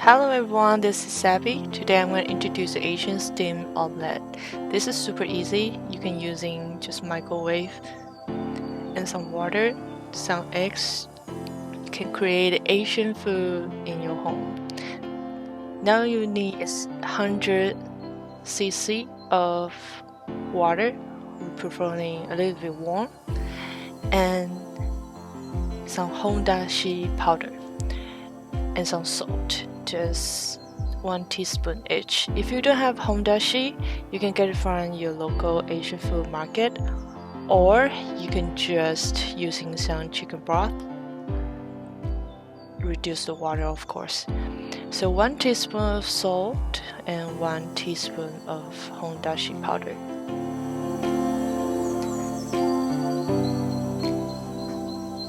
Hello everyone, this is Savvy. Today I'm going to introduce the Asian Steamed Omelette. This is super easy. You can using just microwave and some water, some eggs. You can create Asian food in your home. Now you need is 100 cc of water, preferably a little bit warm, and some hondashi powder and some salt, just 1 teaspoon each. If you don't have hondashi, you can get it from your local Asian food market, or you can just using some chicken broth. Reduce the water, of course. So 1 teaspoon of salt and 1 teaspoon of hondashi powder.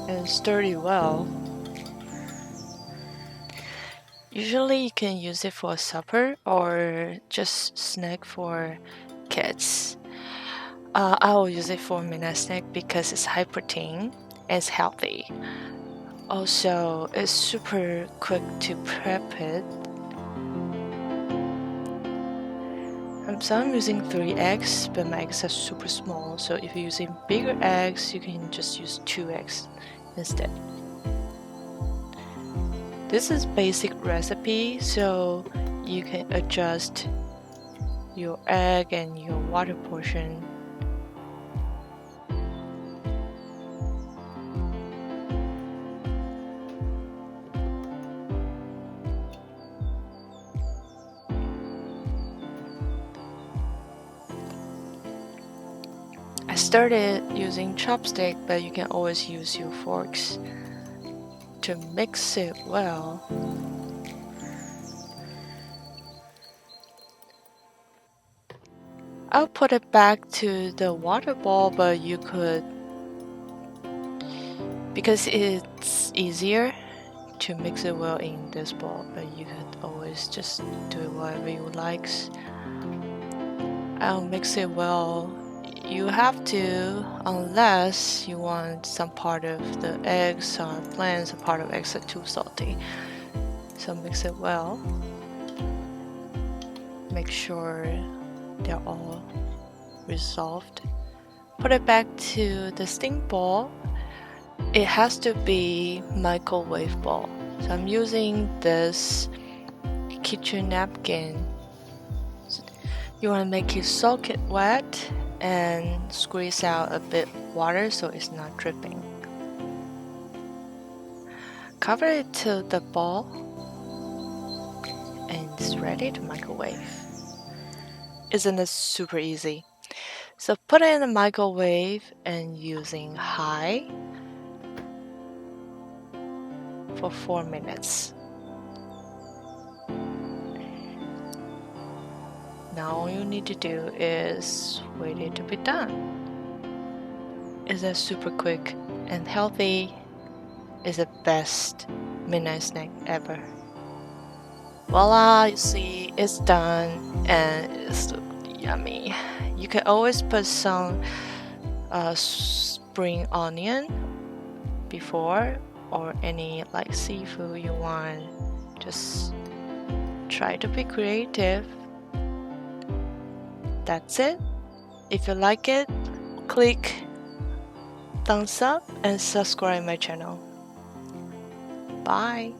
And stir it well. Usually you can use it for supper or just snack for kids. I will use it for midnight snack because it's high protein and it's healthy. Also, it's super quick to prep it. So I'm using 3 eggs, but my eggs are super small. So if you're using bigger eggs, you can just use 2 eggs instead. This is basic recipe, so you can adjust your egg and your water portion. I started using chopstick, but you can always use your forks to mix it well. I'll put it back to the water bowl, but you could, because it's easier to mix it well in this bowl, but you could always just do it whatever you like. I'll mix it well. You have to, unless you want some part of the eggs or plants, a part of eggs are too salty. So mix it well. Make sure they're all resolved. Put it back to the steam bowl. It has to be microwave bowl. So I'm using this kitchen napkin. You want to make it soak it wet and squeeze out a bit water so it's not dripping. Cover it to the bowl and it's ready to microwave. Isn't it super easy? So put it in the microwave and using high for 4 minutes. Now all you need to do is wait it to be done. It's a super quick and healthy. It's the best midnight snack ever. Voila, you see it's done and it's yummy. You can always put some spring onion before, or any like seafood you want. Just try to be creative. That's it. If you like it, click thumbs up and subscribe my channel. Bye.